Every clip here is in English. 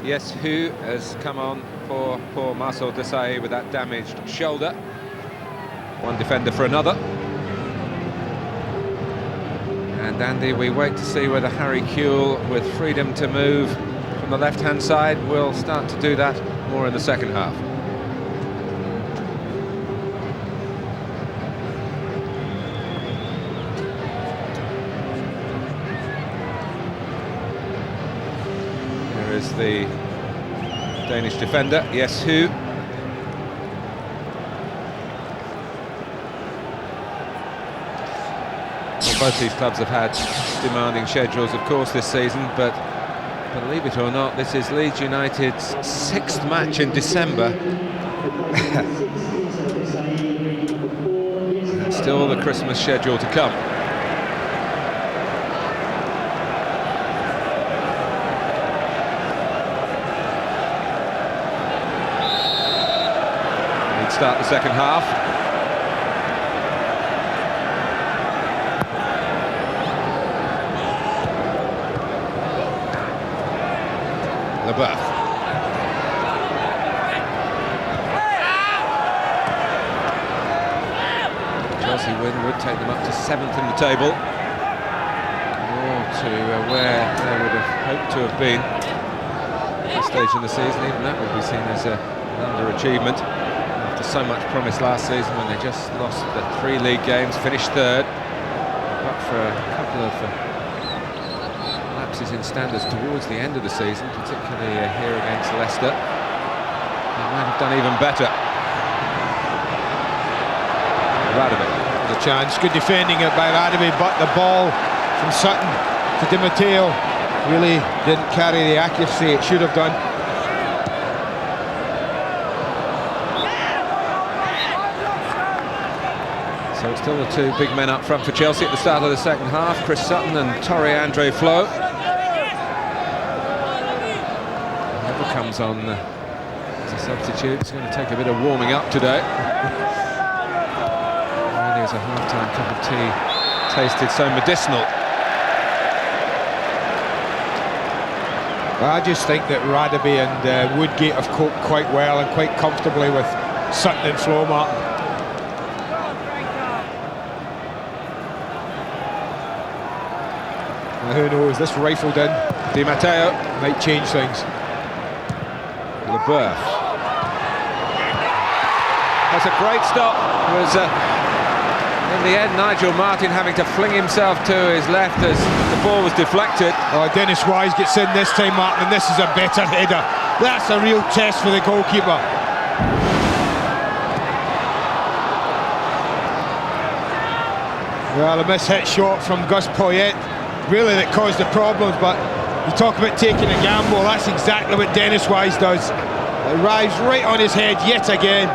Yes, who has come on for poor Marcel Desailly with that damaged shoulder. One defender for another. And Andy, we wait to see whether Harry Kewell, with freedom to move from the left-hand side, will start to do that more in the second half. Here is the Danish defender, yes, who. Well, both these clubs have had demanding schedules, of course, this season, but believe it or not, this is Leeds United's 6th match in December. And still the Christmas schedule to come. Leeds start the second half. Leboeuf. Chelsea win would take them up to 7th in the table, more to where they would have hoped to have been at this stage in the season. Even that would be seen as an underachievement after so much promise last season, when they just lost the 3 league games, finished 3rd, but for a couple of lapses in standards towards the end of the season, particularly here against Leicester. They might have done even better. Radovic. The chance, good defending it by Radovic, but the ball from Sutton to Di Matteo really didn't carry the accuracy it should have done. So it's still the 2 big men up front for Chelsea at the start of the second half, Chris Sutton and Torre-Andre Flo. Whoever comes on as a substitute is going to take a bit of warming up today. Really, as a half-time cup of tea tasted so medicinal. Well, I just think that Radovic and Woodgate have coped quite well and quite comfortably with Sutton and Flo, Martin. Who knows, this rifled in Di Matteo might change things. Leboeuf. That's a great stop. It was in the end Nigel Martin having to fling himself to his left as the ball was deflected. Oh, Dennis Wise gets in this time, Martin, and this is a better header. That's a real test for the goalkeeper. Well, a miss-hit shot from Gus Poyet, really, that caused the problems, but you talk about taking a gamble, that's exactly what Dennis Wise does. It arrives right on his head yet again.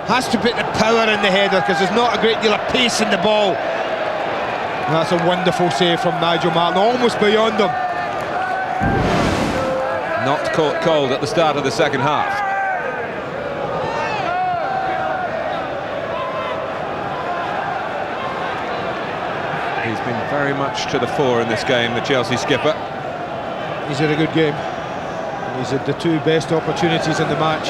Has to put the power in the header because there's not a great deal of pace in the ball. And that's a wonderful save from Nigel Martin, almost beyond him. Not caught cold at the start of the second half. He's been very much to the fore in this game, the Chelsea skipper. He's had a good game. He's had the 2 best opportunities in the match.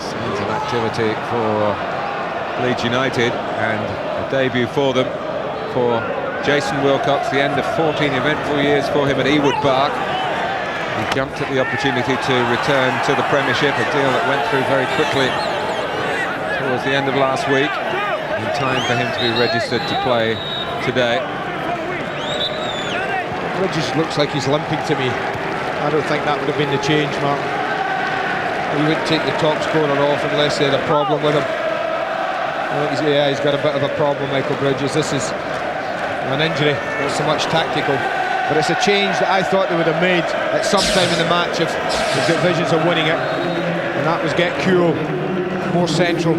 Signs of activity for Leeds United, and a debut for them for Jason Wilcox, the end of 14 eventful years for him at Ewood Park. He jumped at the opportunity to return to the Premiership, a deal that went through very quickly towards the end of last week, in time for him to be registered to play today. It just looks like he's limping to me. I don't think that would have been the change, Mark. You wouldn't take the top scorer off unless they had a problem with him. I think he's got a bit of a problem, Michael Bridges. This is an injury, not so much tactical. But it's a change that I thought they would have made at some time in the match if they've got visions of winning it. And that was get Kewell more central.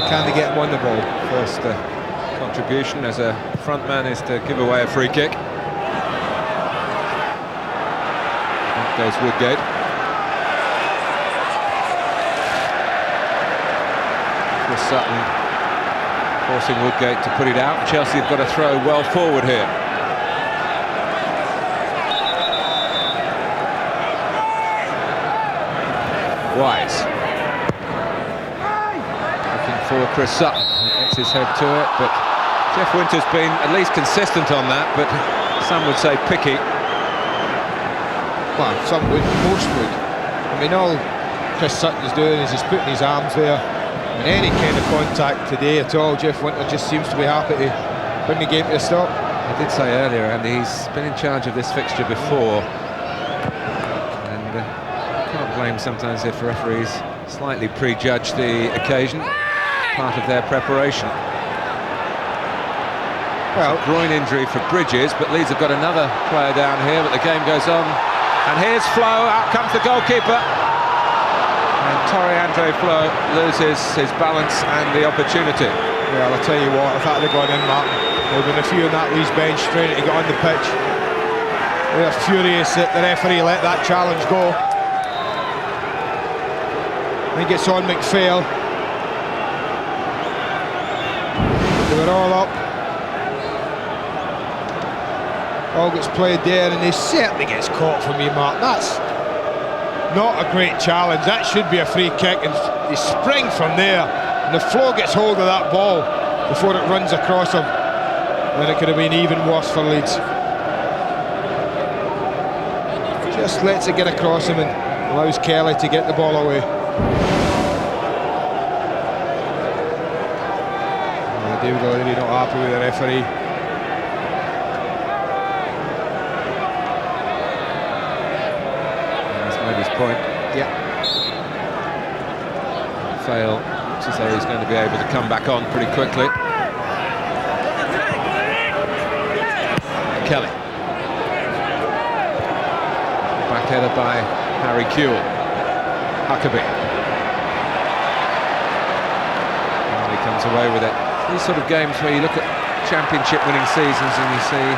Can they get him on the ball? First contribution as a front man is to give away a free kick. Back goes Woodgate. Chris Sutton forcing Woodgate to put it out. Chelsea have got to throw well forward here. Wise. Looking for Chris Sutton. He gets his head to it, but Jeff Winter's been at least consistent on that, but some would say picky. Well, some would, most would. I mean, all Chris Sutton's doing is he's putting his arms there. And any kind of contact today at all, Jeff Winter just seems to be happy to bring the game to a stop. I did say earlier, Andy, he's been in charge of this fixture before. And can't blame sometimes if referees slightly prejudge the occasion. Part of their preparation. Well, groin injury for Bridges, but Leeds have got another player down here, but the game goes on. And here's Flo, out comes the goalkeeper. And Andre Flo loses his balance and the opportunity. Well, I'll tell you what, if that had gone in, Martin, there would have been a few on that Leeds bench trying to get on the pitch. They're furious that the referee let that challenge go. I think it's on McPhail. They were all up. All gets played there, and he certainly gets caught for me, Mark. That's not a great challenge. That should be a free kick, and he springs from there, and the Flo gets hold of that ball before it runs across him, and it could have been even worse for Leeds. Just lets it get across him and allows Kelly to get the ball away. David O'Leary not happy with the referee. His point. Yeah. Fail to say he's going to be able to come back on pretty quickly. Kelly. Back header by Harry Kewell. Huckabee. And he comes away with it. These sort of games where you look at championship winning seasons and you see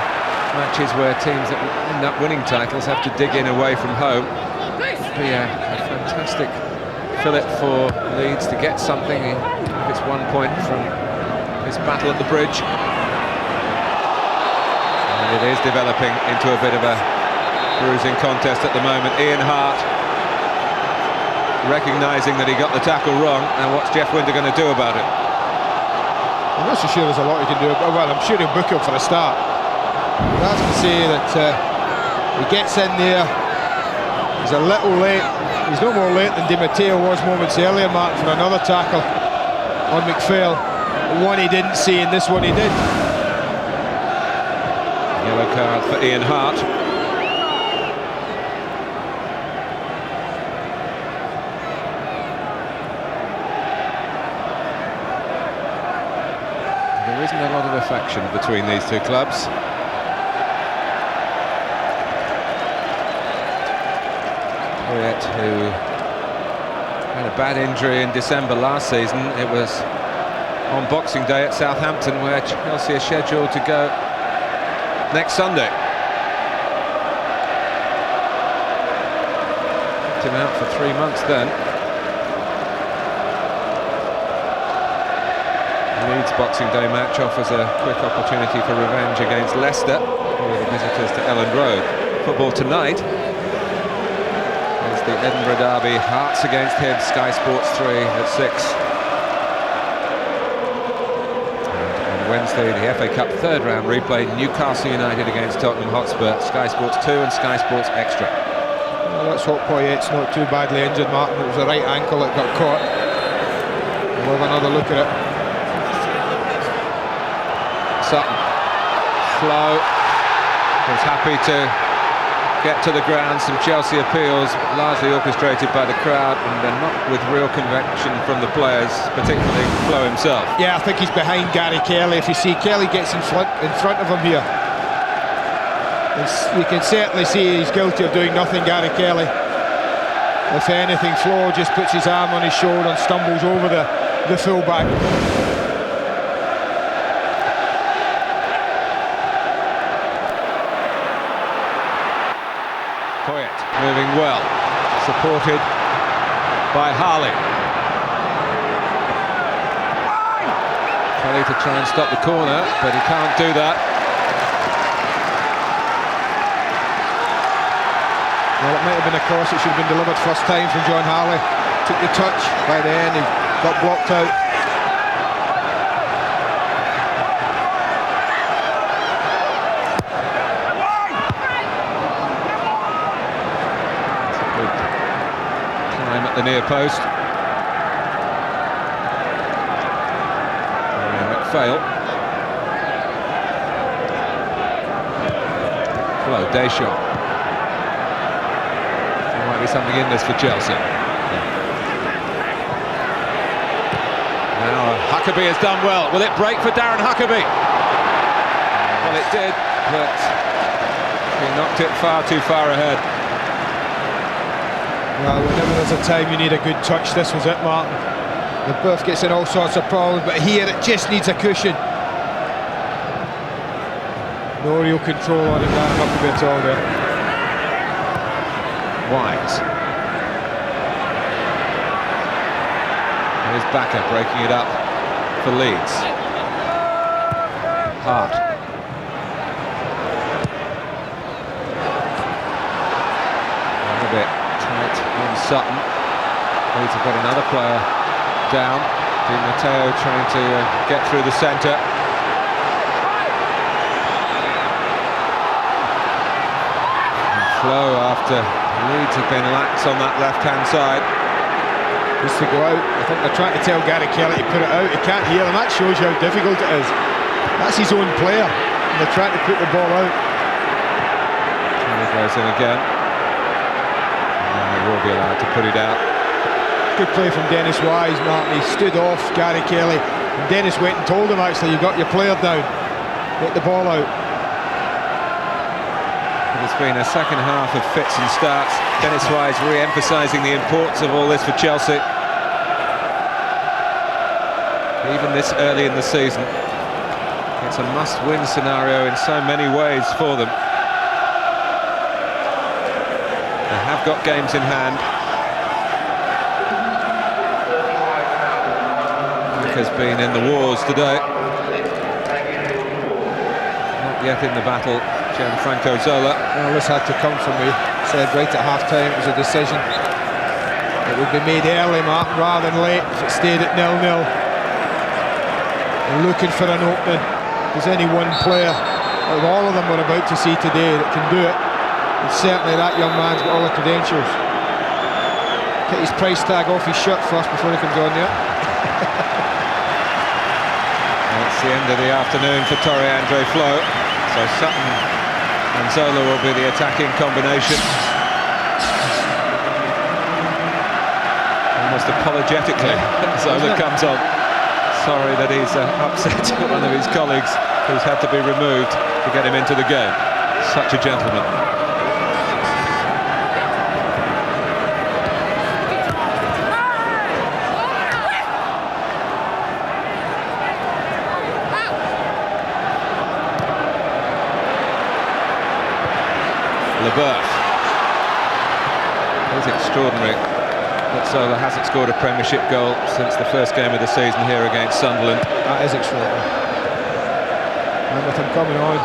matches where teams that end up winning titles have to dig in away from home. Be a fantastic fillip for Leeds to get something. It's 1 point from this battle at the bridge. And it is developing into a bit of a bruising contest at the moment. Ian Hart recognising that he got the tackle wrong, and what's Jeff Winter going to do about it? I'm not so sure there's a lot he can do. Well, I'm sure he'll book him for a start. That's to say that he gets in there. He's a little late. He's no more late than Di Matteo was moments earlier, Mark, for another tackle on McPhail. One he didn't see, and this one he did. Yellow card for Ian Hart. There isn't a lot of affection between these two clubs. Who had a bad injury in December last season. It was on Boxing Day at Southampton, where Chelsea are scheduled to go next Sunday. Kept him out for 3 months then. Leeds Boxing Day match offers a quick opportunity for revenge against Leicester, who are the visitors to Elland Road. Football tonight. The Edinburgh derby, Hearts against Hibs, Sky Sports 3 at 6. And on Wednesday, the FA Cup third round replay, Newcastle United against Tottenham Hotspur, Sky Sports 2 and Sky Sports Extra. Well, let's hope Poyet's not too badly injured, Martin. It was the right ankle that got caught. We'll have another look at it. Sutton. Flo was happy to get to the ground. Some Chelsea appeals, largely orchestrated by the crowd, and they're not with real conviction from the players, particularly Flo himself. Yeah, I think he's behind Gary Kelly. If you see Kelly gets in front of him here, you can certainly see he's guilty of doing nothing, Gary Kelly. If anything, Flo just puts his arm on his shoulder and stumbles over the fullback. Moving well, supported by Harley. to try and stop the corner, but he can't do that. Well, it might have been a cross, it should have been delivered first time from John Harley. Took the touch, by the end he got blocked out. It's a good climb at the near post. McPhail. Hello, Deschamps. There might be something in this for Chelsea. Now Huckabee has done well. Will it break for Darren Huckabee? Well, it did, but he knocked it far too far ahead. Well, whenever there's a time you need a good touch, this was it, Martin. The Buff gets in all sorts of problems, but here it just needs a cushion. No real control on him, Darren Huckabee at all there. Wise. Here's Bakker breaking it up for Leeds. Hart. A bit tight on Sutton. Leeds have got another player down. Di Matteo trying to get through the centre. And Flo, after Leeds have been lax on that left-hand side. Just to go out, I think they're trying to tell Gary Kelly to put it out. He can't hear them. That shows you how difficult it is. That's his own player, and they're trying to put the ball out. Kelly goes in again. And he will be allowed to put it out. Good play from Dennis Wise, Martin. He stood off Gary Kelly, and Dennis went and told him, actually, you've got your player down. Get the ball out. It's been a second half of fits and starts. Dennis Wise re-emphasising the importance of all this for Chelsea. Even this early in the season. It's a must-win scenario in so many ways for them. They have got games in hand. Has been in the wars today. Not yet in the battle, Gianfranco Zola. Well, this had to come from me. Said right at half-time it was a decision. It would be made early, Martin, rather than late if it stayed at 0-0. They're looking for an opening. There's any one player out of all of them we're about to see today that can do it. And certainly that young man's got all the credentials. Get his price tag off his shirt first before he comes on there. It's the end of the afternoon for Torre Andre Flo, so Sutton and Zola will be the attacking combination. Almost apologetically, Zola comes on. Sorry that he's upset one of his colleagues who's had to be removed to get him into the game. Such a gentleman. Leboeuf. It's extraordinary that Zola hasn't scored a Premiership goal since the first game of the season here against Sunderland. That is extraordinary. And with him coming on,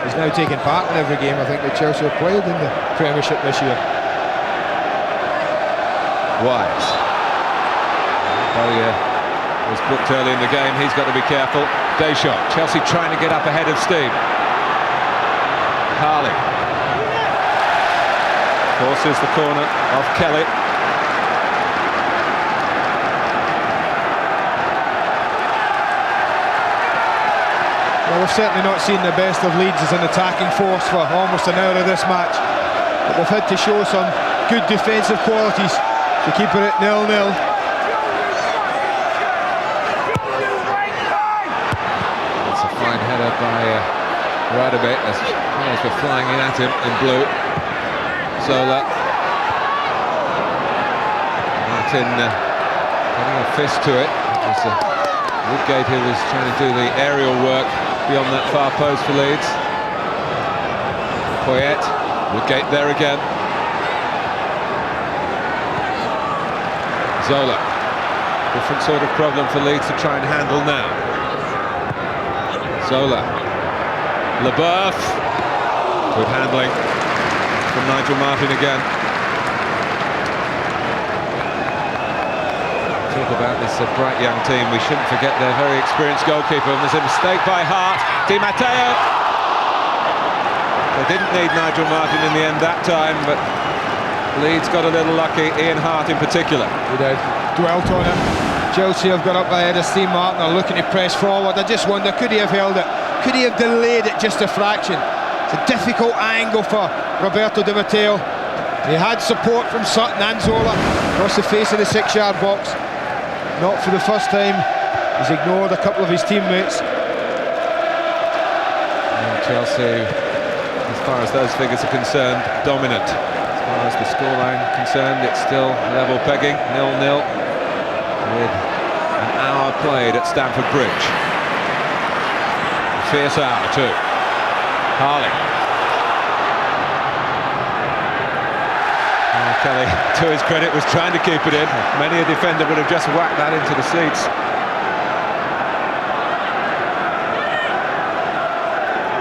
he's now taking part in every game I think that Chelsea have played in the Premiership this year. Wise. Bowyer was booked early in the game, he's got to be careful. Deschamps, Chelsea trying to get up ahead of steam. Harley. Forces the corner off Kelly. Well, we've certainly not seen the best of Leeds as an attacking force for almost an hour of this match. But they've had to show some good defensive qualities to keep it at 0-0. It's a fine header by Radebe as players were flying in at him in blue. Zola. Martin getting a fist to it. It was Woodgate who was trying to do the aerial work beyond that far post for Leeds. Poyet. Woodgate there again. Zola. Different sort of problem for Leeds to try and handle now. Zola. Leboeuf. Good handling from Nigel Martin again. Talk about this bright young team. We shouldn't forget their very experienced goalkeeper. And there's a mistake by Hart. Di Matteo. They didn't need Nigel Martin in the end that time, but Leeds got a little lucky. Ian Hart in particular. He did. Dwelt on it. Chelsea have got up ahead of Steve Martin. Are looking to press forward. I just wonder, could he have held it? Could he have delayed it just a fraction? It's a difficult angle for Roberto Di Matteo. He had support from Sutton and Zola across the face of the 6-yard box. Not for the first time. He's ignored a couple of his teammates. And Chelsea, as far as those figures are concerned, dominant. As far as the scoreline concerned, it's still level pegging, 0-0, with an hour played at Stamford Bridge. A fierce hour too. Harley. Kelly, to his credit, was trying to keep it in. Many a defender would have just whacked that into the seats.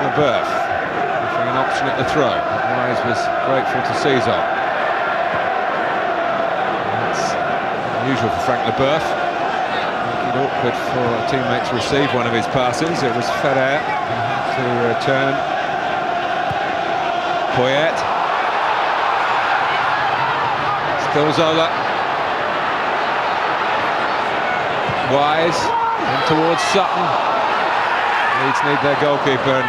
Leboeuf, offering an option at the throw. Wise was grateful to Cesar. That's unusual for Frank Leboeuf. Making it awkward for a teammate to receive one of his passes. It was Ferrer to return. Poyet. Still Zola. Wise. And towards Sutton. Leeds need their goalkeeper. And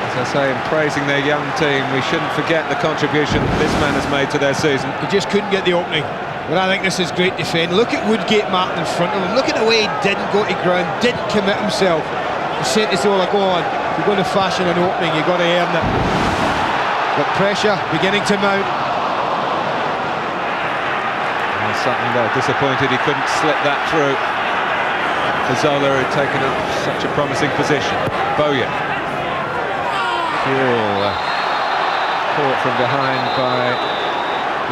as I say, in praising their young team, we shouldn't forget the contribution this man has made to their season. He just couldn't get the opening. But I think this is great defending. Look at Woodgate Martin in front of him. Look at the way he didn't go to ground, didn't commit himself. He said to Zola, go on, if you're going to fashion an opening, you've got to earn it. But pressure beginning to mount. Sutton disappointed he couldn't slip that through. Zola had taken up such a promising position. Bowyer. Fuel caught from behind by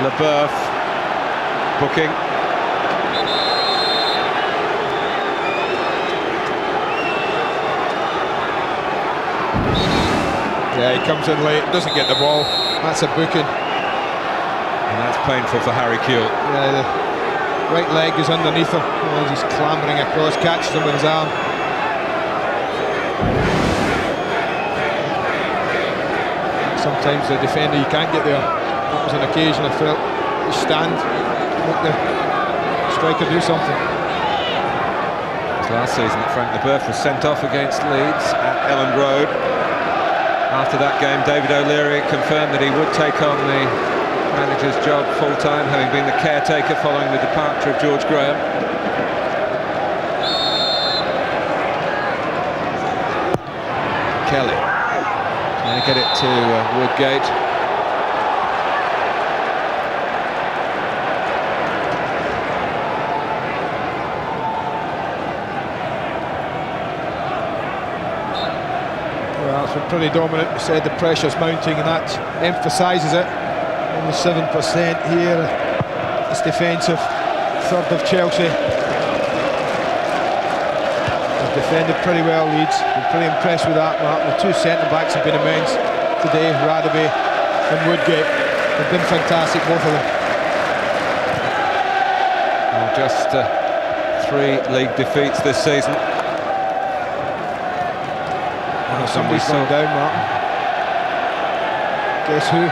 Leboeuf. Booking. Yeah, he comes in late, doesn't get the ball. That's a booking. And that's painful for Harry Kewell. Yeah, the right leg is underneath him. Oh, he's clambering across, catches him with his arm. Sometimes the defender, you can't get there. That was an occasion I felt. You stand, let the striker do something. Last season, Frank Leboeuf was sent off against Leeds at Elland Road. After that game, David O'Leary confirmed that he would take on the manager's job full-time, having been the caretaker following the departure of George Graham. Kelly trying to get it to Woodgate. Well, it's been pretty dominant. We said the pressure's mounting, and that emphasises it. Only 7% here. It's defensive. Third of Chelsea. They've defended pretty well, Leeds. Been pretty impressed with that, Martin. The two centre-backs have been immense today, Radaby and Woodgate. They've been fantastic, both of them. Well, just 3 league defeats this season. Somebody's gone down, Martin. Guess who?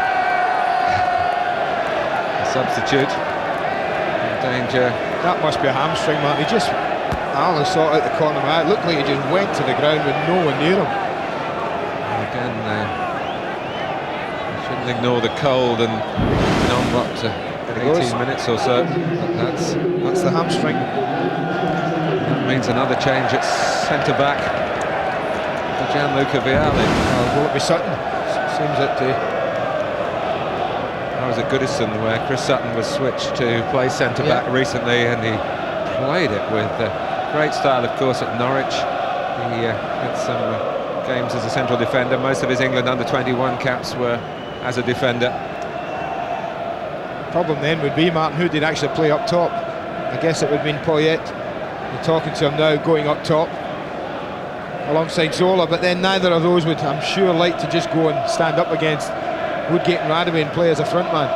Substitute in danger. That must be a hamstring, man. He just, Alan saw it out the corner of my eye. It looked like he just went to the ground with no one near him. Again, you shouldn't ignore the cold and on what 18 minutes or so. But that's the hamstring. That means another change at centre back for Gianluca Vialli. Will it be Sutton? Seems it to. Was at Goodison, where Chris Sutton was switched to play centre-back recently, and he played it with great style, of course, at Norwich. He had some games as a central defender. Most of his England under-21 caps were as a defender. Problem then would be, Martin, who did actually play up top? I guess it would mean Poyet. You're talking to him now, going up top. alongside Zola, but then neither of those would, I'm sure, like to just go and stand up against Woodgate and Radaway and play as a front man.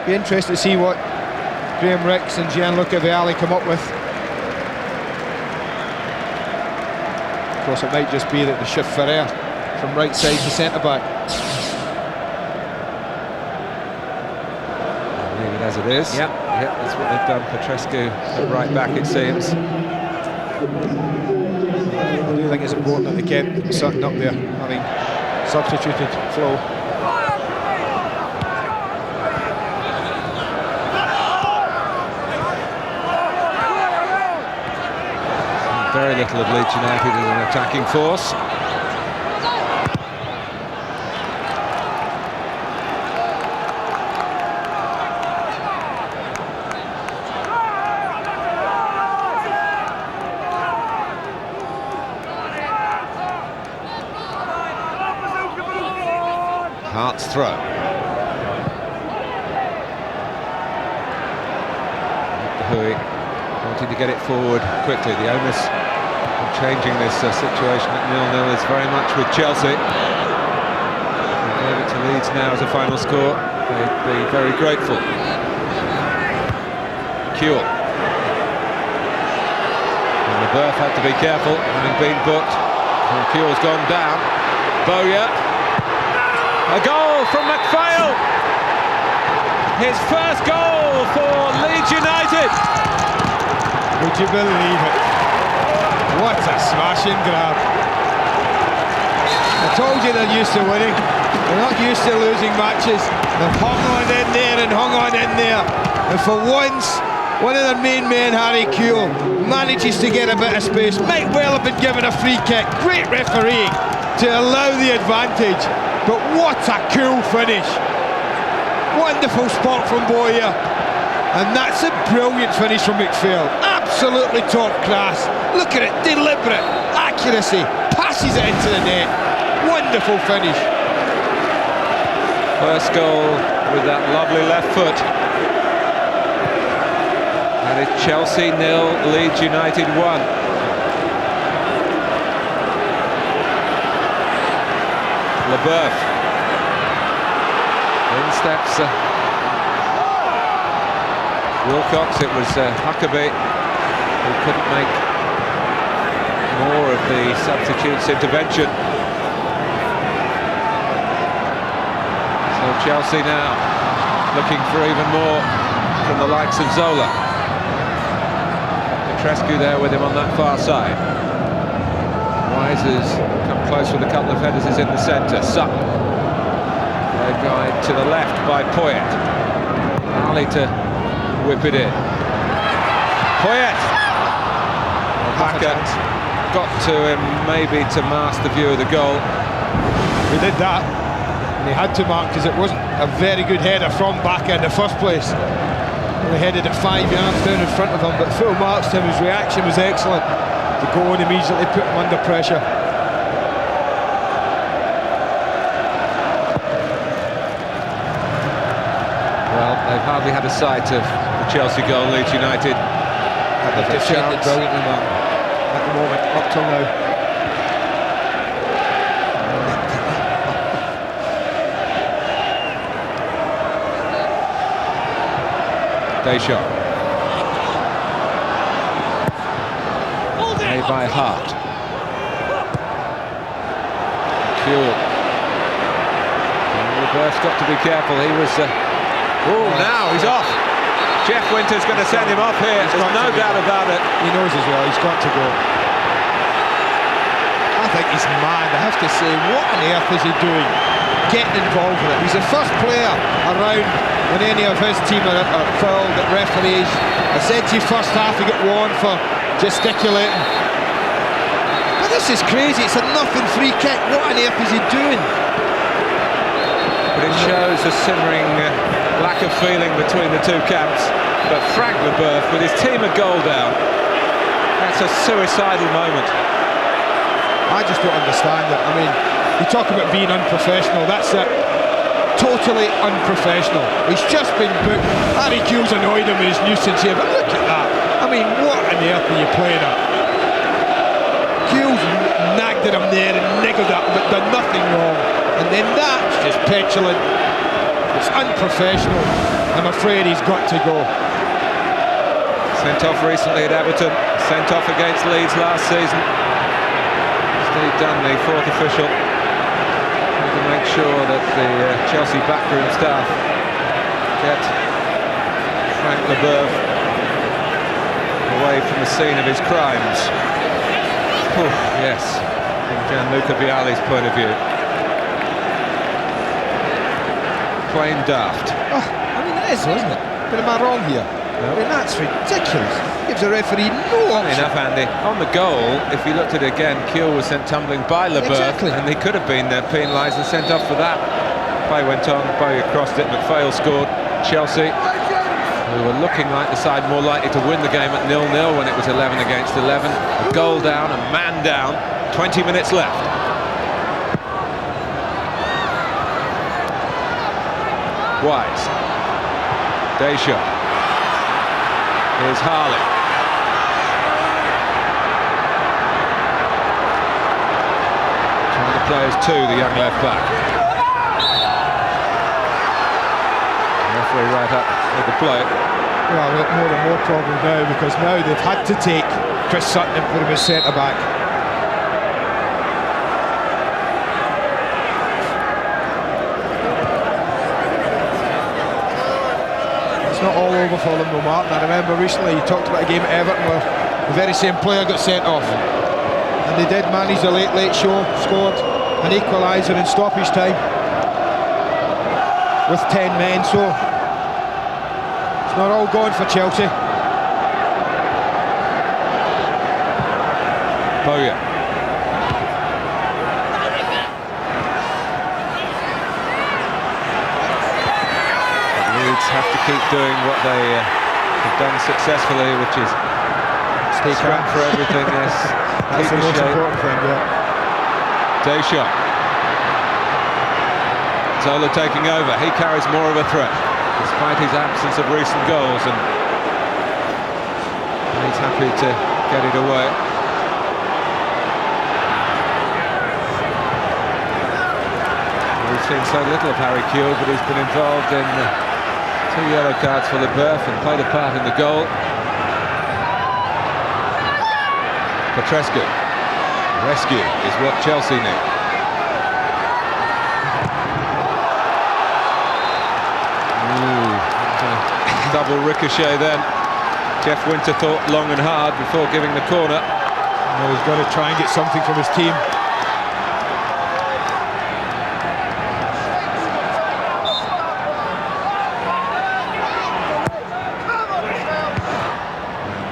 Be interested to see what Graham Ricks and Gianluca Vialli come up with. Of course, it might just be that they shift Ferrer from right side to centre-back. Leave it as it is. Yep, that's what they've done. Petrescu at right back, it seems. I do think it's important that they kept Sutton up there, having substituted Flo. Very little of Leeds United as an attacking force. Hart's throw. Hui wanting to get it forward quickly. The onus of changing this situation at 0-0 is very much with Chelsea. If they gave it to Leeds now as a final score, they'd be very grateful. Kuehl. And LeBeuf had to be careful, having been booked. And Kuehl's gone down. Bowyer. A goal from McPhail! His first goal for Leeds United! Would you believe it? What a smashing grab. I told you they're used to winning. They're not used to losing matches. They've hung on in there and hung on in there. And for once, one of their main men, Harry Kuehl, manages to get a bit of space. Might well have been given a free kick. Great refereeing to allow the advantage. But what a cool finish. Wonderful spot from Bowyer. And that's a brilliant finish from McPhail. Absolutely top class. Look at it, deliberate, accuracy, passes it into the net. Wonderful finish. First goal with that lovely left foot. And it's Chelsea 0, Leeds United 1. LeBeuf. In steps Wilcox. It was Huckabee who couldn't make more of the substitute's intervention. So Chelsea now looking for even more from the likes of Zola. Petrescu there with him on that far side. Wise has come close with a couple of headers, is in the centre. Sutton. Played guide to the left by Poyet. Ali to whip it in. Poyet! Bakker got to him maybe to mask the view of the goal. He did that. And he had to mark because it wasn't a very good header from Bakker in the first place. He headed it 5 yards down in front of him, but full marks to him. His reaction was excellent. To go and immediately put him under pressure. Well, they've hardly had a sight of the Chelsea goal. Leeds United had They've defended brilliantly, man, at the moment, up till now. Deschamps. Made by Hart. Kuehl. LeBeuf's got to be careful. He was. Now he's off. Jeff Winter's going to send him off here. There's no doubt about it. He knows as well. He's got to go. I think he's mad. I have to say, what on earth is he doing? Getting involved with it. He's the first player around when any of his team are fouled at referees. I said to you first half he got warned for gesticulating. But this is crazy. It's a nothing free kick. What on earth is he doing? But it shows a simmering lack of feeling between the two camps. But Frank LeBeuf, with his team a goal down, that's a suicidal moment. I just don't understand it. I mean, you talk about being unprofessional. That's it. Totally unprofessional. He's just been booked. Harry Kuehl's annoyed him with his nuisance here, but look at that. I mean, what on earth are you playing at? Keels nagged at him there and niggled at him, but done nothing wrong. And then that's just petulant. It's unprofessional. I'm afraid he's got to go. Sent off recently at Everton, sent off against Leeds last season. Steve Dunn, the fourth official, to make sure that the Chelsea backroom staff get Frank Leboeuf away from the scene of his crimes. Oh, yes, from Gianluca Vialli's point of view. Plain daft. Oh, I mean, it is, isn't it? But am I wrong here? No. I mean, that's ridiculous. Gives the referee no Funny option. enough, Andy, on the goal, if you looked at it again, Kewell was sent tumbling by Leboeuf, Exactly. and he could have been penalised and sent off for that. Play went on, Bowyer crossed it, McPhail scored. Chelsea, who were looking like the side more likely to win the game at 0-0 when it was 11 against 11. A goal down, a man down, 20 minutes left. Wise. Deschamps. Here's Harley. Trying to play as two, the young left back. Referee right up with the play. Well, more and more problems now, because now they've had to take Chris Sutton and put him as centre back. It's not all over for them, though, Martin. I remember recently you talked about a game at Everton where the very same player got sent off, and they did manage a late show, scored an equaliser in stoppage time with 10 men, so it's not all gone for Chelsea. Bowyer. Leeds have to keep doing what they have done successfully, which is stay scrap for everything. Yes, That's the most important thing, yeah. Deschamps. Zola taking over. He carries more of a threat, despite his absence of recent goals, and he's happy to get it away. We've seen so little of Harry Kewell, but he's been involved in 2 yellow cards for Leboeuf and played a part in the goal. Petrescu. Rescue is what Chelsea need. Double ricochet then. Jeff Winter thought long and hard before giving the corner. Well, he's got to try and get something from his team.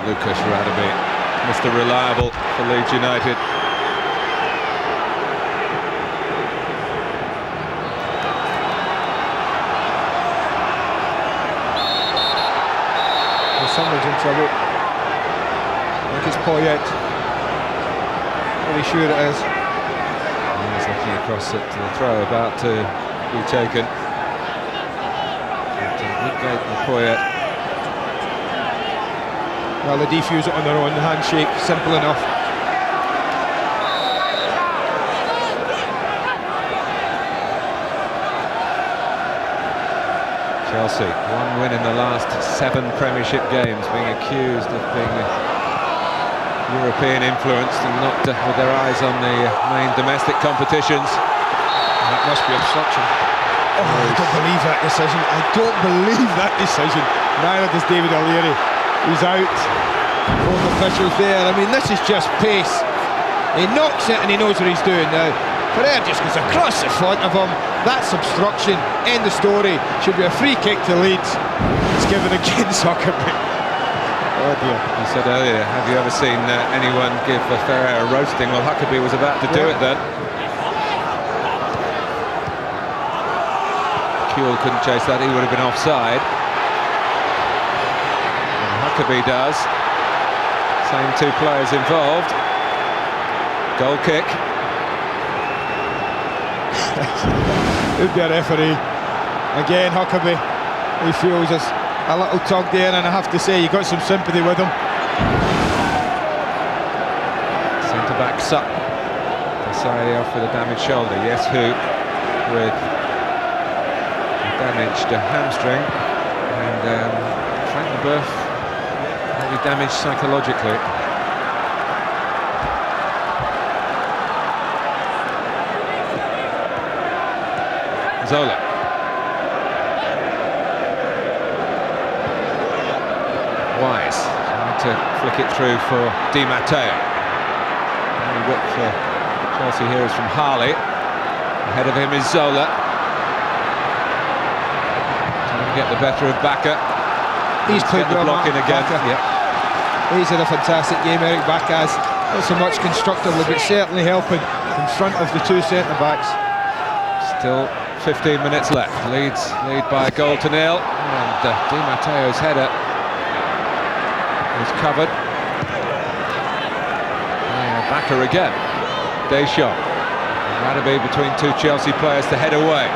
Lucas Radebe, Mr. Reliable for Leeds United. Someone's in trouble. I think it's Poyet. Pretty sure it is. He's looking across at the throw about to be taken. Woodgate and Poyet. Well, they defuse it on their own, handshake, simple enough. Chelsea, one win in the last 7 Premiership games, being accused of being European influenced and not with their eyes on the main domestic competitions. That must be obstruction. Oh, I don't believe that decision. I don't believe that decision. Neither does David O'Leary. He's out. Both officials there. I mean, this is just pace. He knocks it and he knows what he's doing now. Pereira just goes across the front of him. That's obstruction. End of story. Should be a free kick to Leeds. It's given against Huckerby. Oh dear. You said earlier, have you ever seen anyone give Ferreira a roasting? Well, Huckerby was about to do it then. Kewell couldn't chase that, he would have been offside. And Huckerby does. Same 2 players involved. Goal kick. Would be a referee. Again, Huckerby. He feels there's a little tug there, and I have to say, you got some sympathy with him. Centre centre-back Sutton. Desai off with a damaged shoulder. Yes, who with a damaged hamstring, and Frank Leboeuf maybe damaged psychologically. Zola. Wise trying to flick it through for Di Matteo. Only width for Chelsea here is from Harley. Ahead of him is Zola. Trying to get the better of Bacca. He's played the well, block in again. Yep. He's had a fantastic game, Eric Bacca's. Not so much constructively, but certainly helping in front of the two centre-backs. Still 15 minutes left. Leeds lead by a goal to nil, and Di Matteo's header is covered. Bacca again. Deschamps. That'll be between two Chelsea players to head away.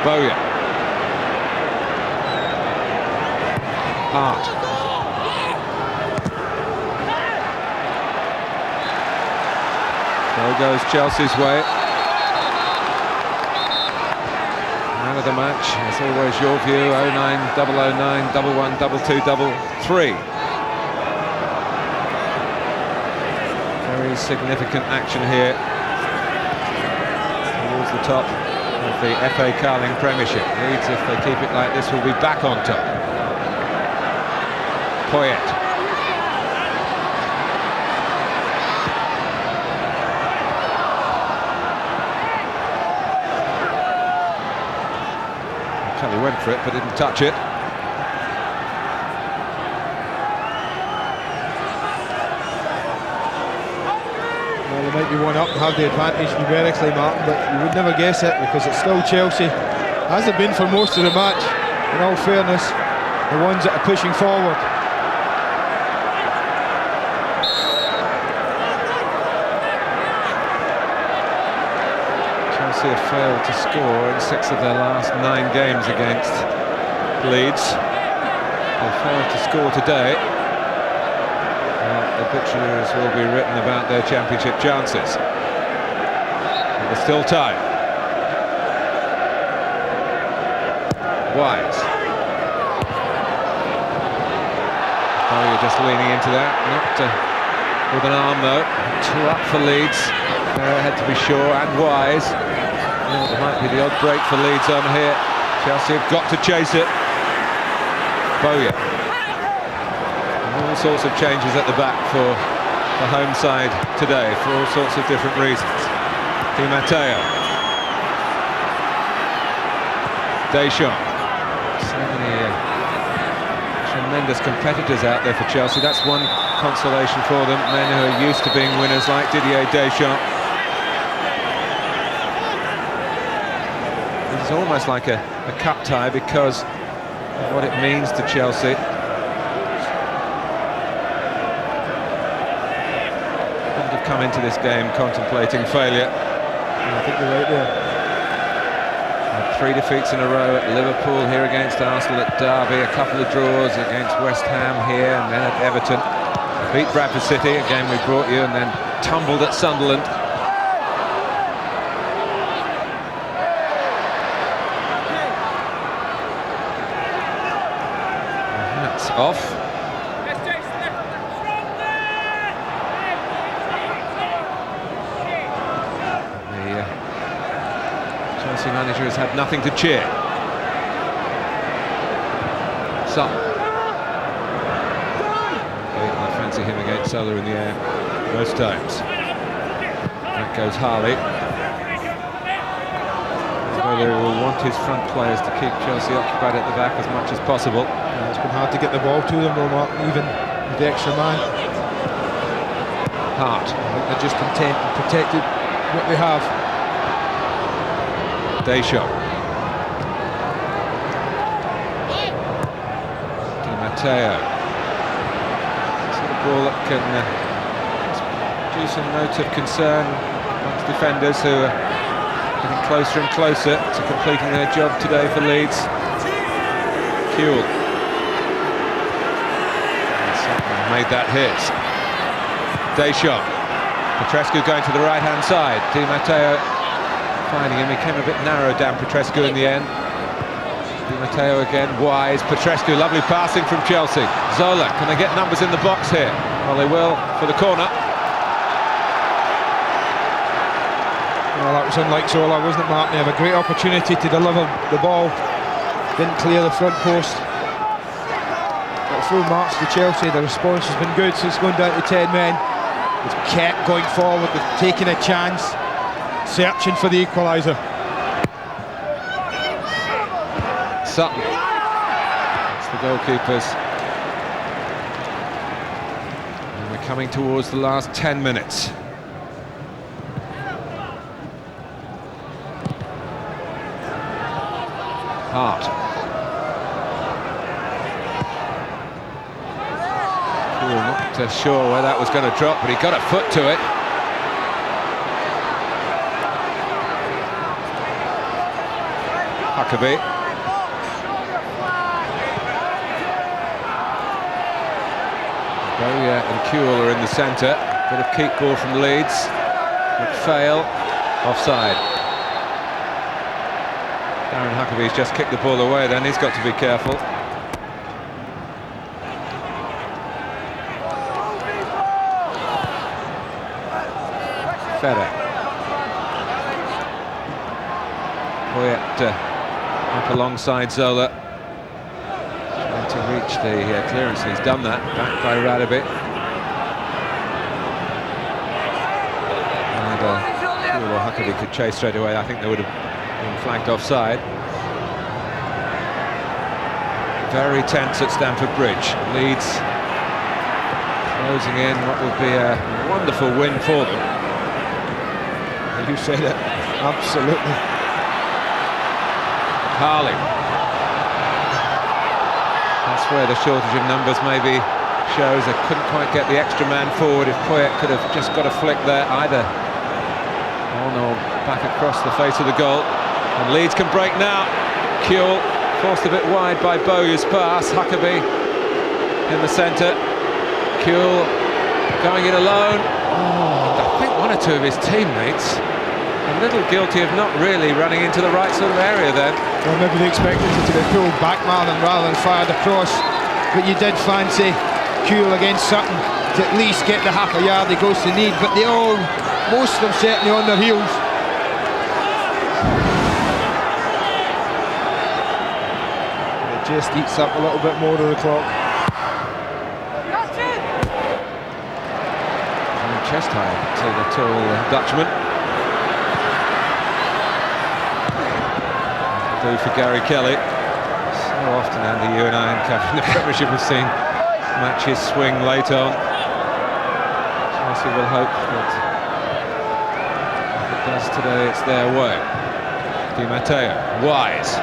Bowyer. Hart. So goes Chelsea's way. Man of the match, as always, your view. 09, 009, 11, 22, 33. Very significant action here towards the top of the FA Carling Premiership. Leeds, if they keep it like this, will be back on top. Poyet. Kelly went for it but didn't touch it. Well, they might be one up and have the advantage numerically, Martin, but you would never guess it because it's still Chelsea, as they've been for most of the match. In all fairness, the ones that are pushing forward. Chelsea have failed to score in 6 of their last 9 games against Leeds. They failed to score today. Obituaries will be written about their championship chances. But there's still time. Wise. Oh, you're just leaning into that. Not with an arm though. 2 up for Leeds. They're ahead to be sure, and Wise. Well, there might be the odd break for Leeds on here. Chelsea have got to chase it. Bowyer. All sorts of changes at the back for the home side today, for all sorts of different reasons. Di Matteo. Deschamps. So many tremendous competitors out there for Chelsea. That's one consolation for them. Men who are used to being winners like Didier Deschamps. It's almost like a cup tie because of what it means to Chelsea. Come into this game contemplating failure. I think you're right there. Had 3 defeats in a row at Liverpool, here against Arsenal, at Derby, a couple of draws against West Ham here, and then at Everton. Beat Bradford City, a game we brought you, and then tumbled at Sunderland. And that's off. Chelsea manager has had nothing to cheer. Sutton. I fancy him against Zola in the air most times. That goes Harley. Zola will want his front players to keep Chelsea occupied at the back as much as possible. Yeah, it's been hard to get the ball to them, though, Mark, even with the extra man. Hart. I think they're just content and protected what they have. Deschamps. Di Matteo. It's a ball that can produce a note of concern amongst defenders who are getting closer and closer to completing their job today for Leeds. Kuehl. Made that hit. Deschamps. Petrescu going to the right-hand side. Di Matteo finding him. He came a bit narrow down Petrescu in the end. Di Matteo again, wise. Petrescu, lovely passing from Chelsea. Zola, can they get numbers in the box here? Well, they will for the corner. Well, that was unlike Zola, wasn't it, Mark? They have a great opportunity to deliver the ball. Didn't clear the front post. But full marks to Chelsea. The response has been good since going down to 10 men. They've kept going forward, they've taken a chance, searching for the equaliser. Sutton. It's the goalkeepers. And we're coming towards the last 10 minutes. Hart. Not sure where that was going to drop, but he got a foot to it. Huckabee. Bowyer and Kuehl are in the centre. Bit of keep ball from Leeds. McPhail offside. Darren Huckabee's just kicked the ball away then, he's got to be careful. Feder. Poyet up alongside Zola. Trying to reach the clearance, and he's done that. Back by Radabit. And Huckabee could chase straight away. I think they would have been flagged offside. Very tense at Stamford Bridge. Leeds closing in what would be a wonderful win for them. You said it, absolutely. Harley. That's where the shortage of numbers maybe shows. They couldn't quite get the extra man forward. If Poyet could have just got a flick there, either on or back across the face of the goal. And Leeds can break now. Kuehl forced a bit wide by Bowyer's pass. Huckabee in the centre. Kuehl going it alone. Oh, I think one or two of his teammates a little guilty of not really running into the right sort of area then. Well, maybe they expected it to be pulled back, Marlon, rather than fired across. But you did fancy Kuehl against Sutton to at least get the half a yard he goes to need. But they all, most of them certainly on their heels. It just eats up a little bit more of the clock. Chest high to the tall Dutchman. Do for Gary Kelly. So often, Andy, you and I in the Premiership have seen matches swing late on. Chelsea will hope that if it does today, it's their way. Di Matteo, wise.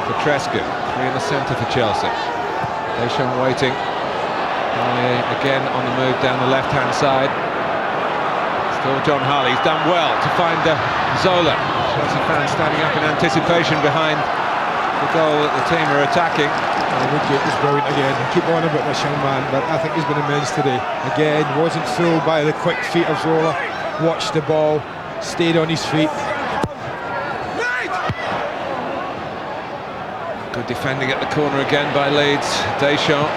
Petrescu, three in the centre for Chelsea. Deschamps waiting. Again on the move down the left-hand side. Still John Harley. He's done well to find Zola. Chelsea fans standing up in anticipation behind the goal that the team are attacking. Woodgate was brilliant again. I keep on about this young man, but I think he's been immense today. Again, wasn't fooled by the quick feet of Zola. Watched the ball, stayed on his feet. Good defending at the corner again by Leeds. Deschamps.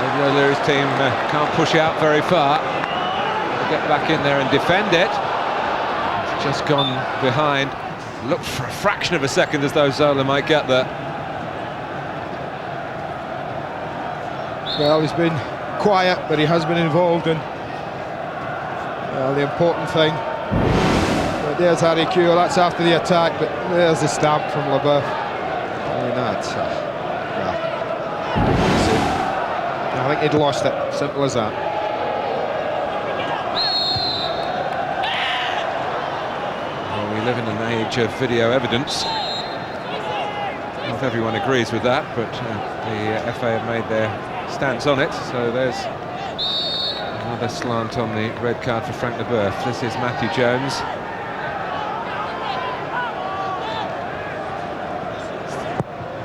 Maybe O'Leary's team can't push out very far. They'll get back in there and defend it. It's just gone behind. Looked for a fraction of a second as though Zola might get there. Well, he's been quiet, but he has been involved in the important thing. But there's Harry Kuehl, that's after the attack, but there's the stamp from LeBeuf. I mean, that's... I think he'd lost it, simple as that. Well, we live in an age of video evidence. Not everyone agrees with that, but the FA have made their stance on it, so there's another slant on the red card for Frank LeBeuf. This is Matthew Jones.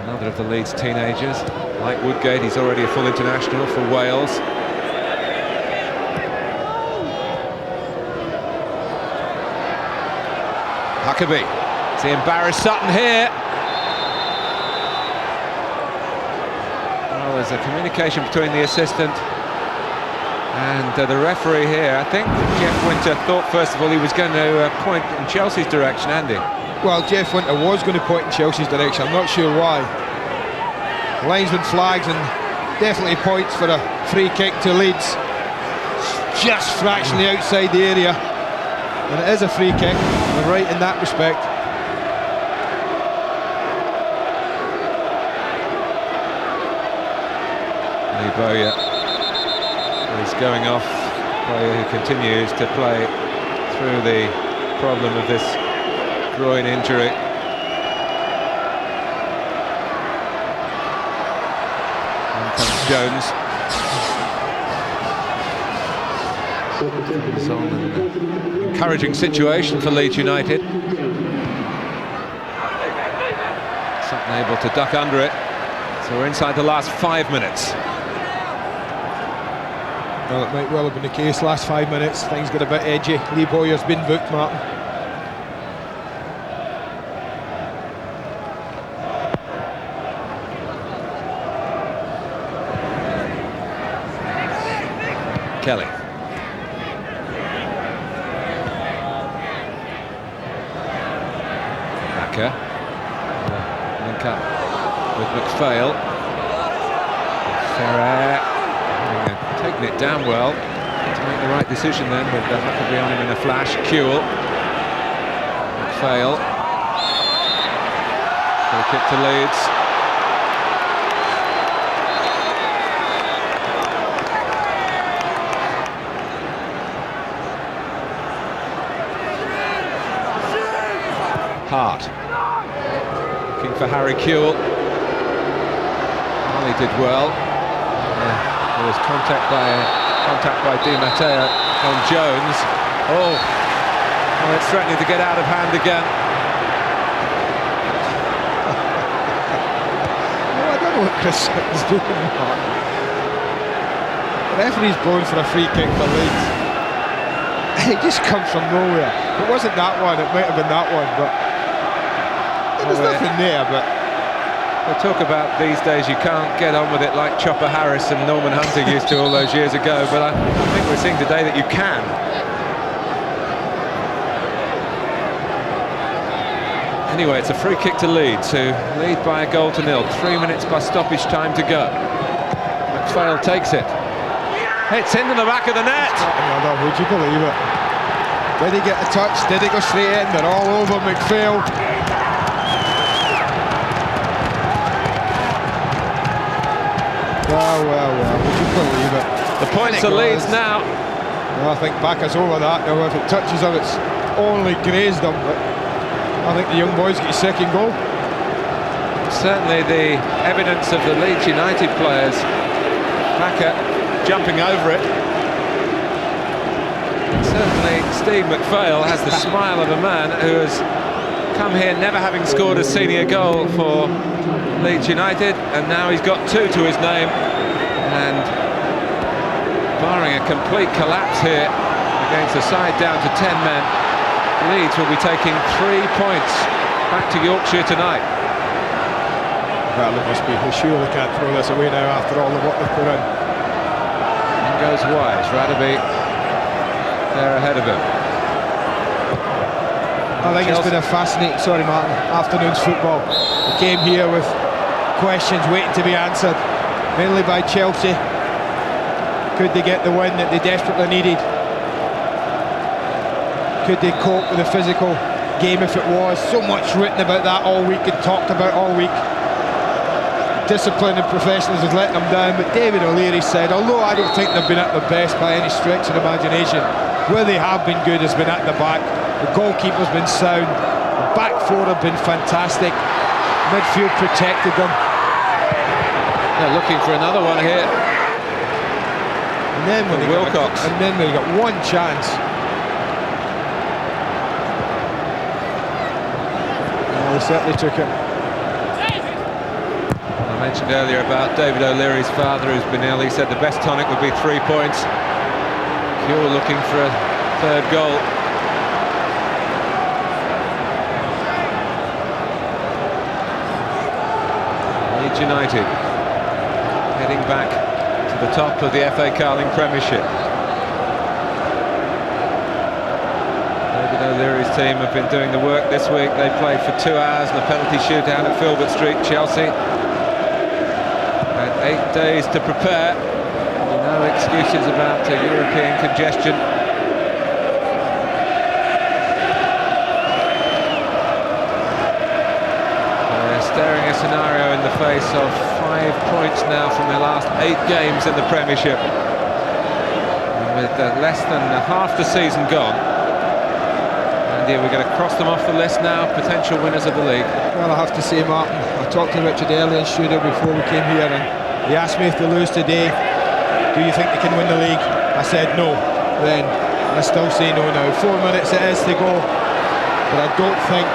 Another Another of the Leeds teenagers. Like Woodgate, he's already a full international for Wales. Huckabee. Does he embarrass Sutton here? Well, there's a communication between the assistant and the referee here. I think Jeff Winter thought first of all he was going to point in Chelsea's direction, Andy. Well, Jeff Winter was going to point in Chelsea's direction. I'm not sure why. Linesman flags and definitely points for a free kick to Leeds. Just fractionally outside the area. And it is a free kick. They're right in that respect. Bowyer is going off. Bowyer who continues to play through the problem of this groin injury. In comes Jones. It's on an encouraging situation for Leeds United. Sutton able to duck under it. So we're inside the last 5 minutes. Well, it might well have been the case. Last 5 minutes, things got a bit edgy. Lee Bowyer's been booked, Martin. Kelly. Backer. Link up with McPhail. Ferrer. Taking it down well to make the right decision then, with the Huckabee on him in a flash. Kewell. McPhail. Free kick to Leeds. Hart. Looking for Harry Kewell. Well, he did well. There was contact by Di Matteo on Jones. Oh, it's threatening to get out of hand again. Well, I don't know what Chris is doing. The referee's blown for a free kick for Leeds. It just comes from nowhere. If it wasn't that one, it might have been that one, but there was nothing there. But we'll talk about these days, you can't get on with it like Chopper Harris and Norman Hunter used to all those years ago, but I think we're seeing today that you can. Anyway, it's a free kick to Leeds, who lead by a goal to nil. 3 minutes plus stoppage time to go. McPhail takes it. Hits into the back of the net. Another, would you believe it? Did he get a touch? Did he go straight in? They're all over McPhail. Well, would you believe it? The points are Leeds now. Well, I think Backer's over that now. If it touches him, it's only grazed him, but I think the young boys get a second goal. Certainly the evidence of the Leeds United players. Backer jumping over it. Certainly Steve McPhail has the smile of a man who has come here never having scored a senior goal for Leeds United, and now he's got 2 to his name, and barring a complete collapse here against a side down to 10 men, Leeds will be taking 3 points back to Yorkshire tonight. Well, it must be. They surely can't throw this away now after all of what they've put in. In goes Wise. Radaby there ahead of him. I think Chelsea. It's been a fascinating, sorry Martin, afternoon's football. We came here with questions waiting to be answered, mainly by Chelsea. Could they get the win that they desperately needed? Could they cope with a physical game if it was? So much written about that all week and talked about all week. Discipline and professionals has let them down, but David O'Leary said, although I don't think they've been at their best by any stretch of imagination, where they have been good has been at the back. The goalkeeper's been sound, the back four have been fantastic, midfield protected them. They're looking for another one here. And then when they Wilcox. They got one chance. Well, they certainly took it. mentioned earlier about David O'Leary's father who's been ill. He said the best tonic would be 3 points. You're looking for a third goal. Leeds United heading back to the top of the FA Carling Premiership. David O'Leary's team have been doing the work this week. They played for 2 hours in a penalty shootout at Filbert Street, Chelsea. Had 8 days to prepare. No excuses about European congestion. They're staring a scenario in the face of 5 points now from their last 8 games in the Premiership. And with less than half the season gone, and we're going to cross them off the list now, potential winners of the league. Well, I have to say, Martin, I talked to Richard earlier in studio before we came here, and he asked me if they lose today, do you think they can win the league? I said no then, and I still say no now. 4 minutes it is to go, but I don't think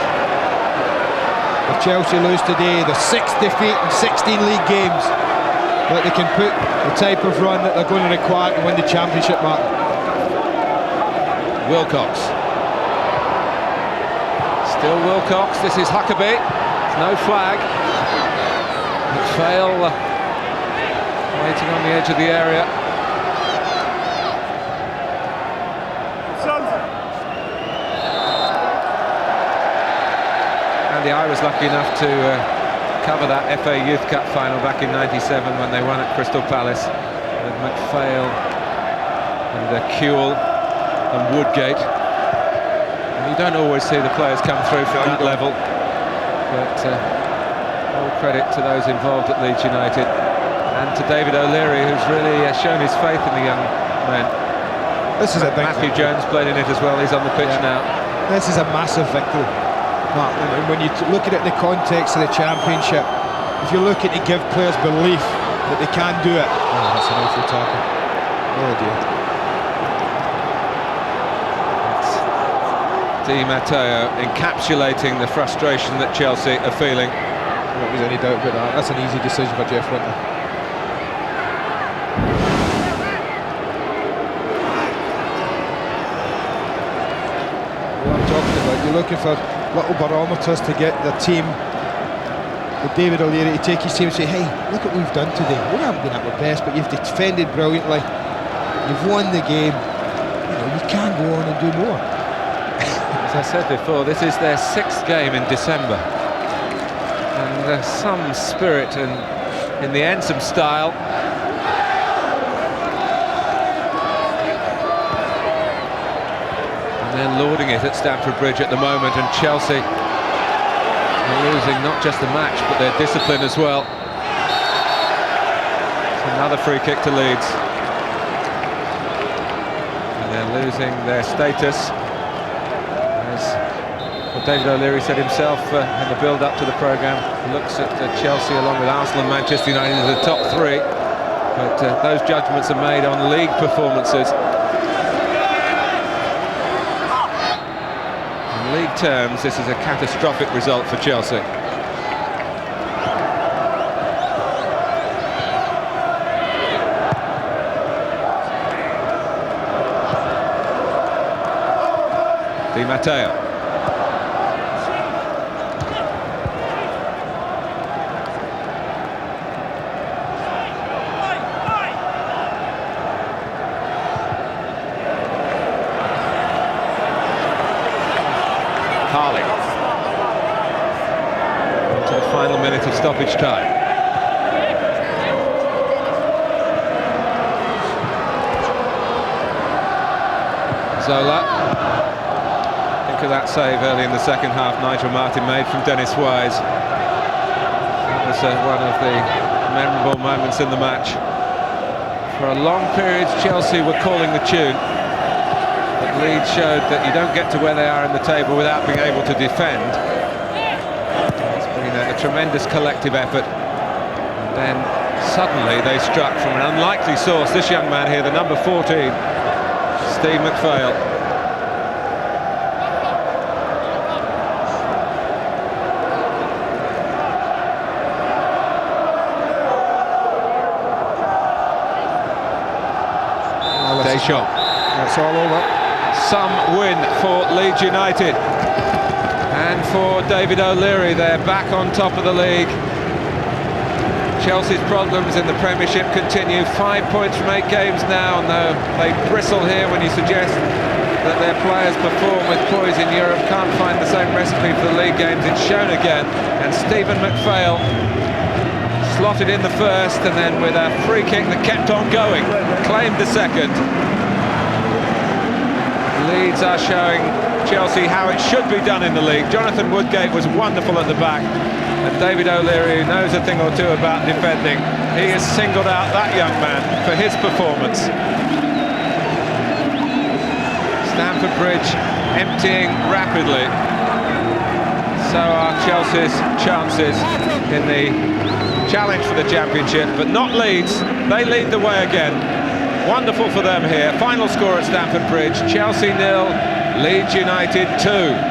if Chelsea lose today, the 6th defeat in 16 league games, that they can put the type of run that they're going to require to win the championship, Martin. Wilcox. Still Wilcox, this is Huckabee, there's no flag. McPhail waiting on the edge of the area. Andy, I was lucky enough to cover that FA Youth Cup final back in '97 when they won at Crystal Palace with McPhail and Kewell and Woodgate. You don't always see the players come through from that level, but all credit to those involved at Leeds United and to David O'Leary, who's really shown his faith in the young men. This is a big Matthew Jones played in it as well. He's on the pitch now. This is a massive victory, Martin, and when you look at it in the context of the championship, if you're looking to give players belief that they can do it, oh, that's an awful tackle. Oh dear. Di Matteo encapsulating the frustration that Chelsea are feeling. There's any doubt about that. That's an easy decision for Jeff Winter. What I'm talking about, you're looking for little barometers to get the team, with David O'Leary, to take his team and say, hey, look what we've done today. We haven't been at our best, but you've defended brilliantly. You've won the game. You know, you can go on and do more. As I said before, this is their 6th game in December, and some spirit and, in the end, some style. And they're lording it at Stamford Bridge at the moment, and Chelsea are losing not just the match, but their discipline as well. Another free kick to Leeds. And they're losing their status. Well, David O'Leary said himself in the build-up to the programme, looks at Chelsea along with Arsenal and Manchester United as the top 3, but those judgments are made on league performances. In league terms, this is a catastrophic result for Chelsea. Di Matteo. Carling. Into the final minute of stoppage time. Zola. Think of that save early in the second half Nigel Martin made from Dennis Wise. That was one of the memorable moments in the match. For a long period Chelsea were calling the tune, but Leeds showed that you don't get to where they are in the table without being able to defend. It's been a tremendous collective effort, and then suddenly they struck from an unlikely source. This young man here, the number 14, Steve McPhail. shot. That's all over. Some win for Leeds United. And for David O'Leary, they're back on top of the league. Chelsea's problems in the Premiership continue. 5 points from 8 games now, and they bristle here when you suggest that their players perform with poise in Europe. Can't find the same recipe for the league games. It's shown again. And Stephen McPhail slotted in the first, and then with a free kick that kept on going, claimed the second. Leeds are showing Chelsea how it should be done in the league. Jonathan Woodgate was wonderful at the back, and David O'Leary, who knows a thing or two about defending, he has singled out that young man for his performance. Stamford Bridge emptying rapidly. So are Chelsea's chances in the challenge for the championship, but not Leeds. They lead the way again. Wonderful for them here. Final score at Stamford Bridge: Chelsea 0, Leeds United 2.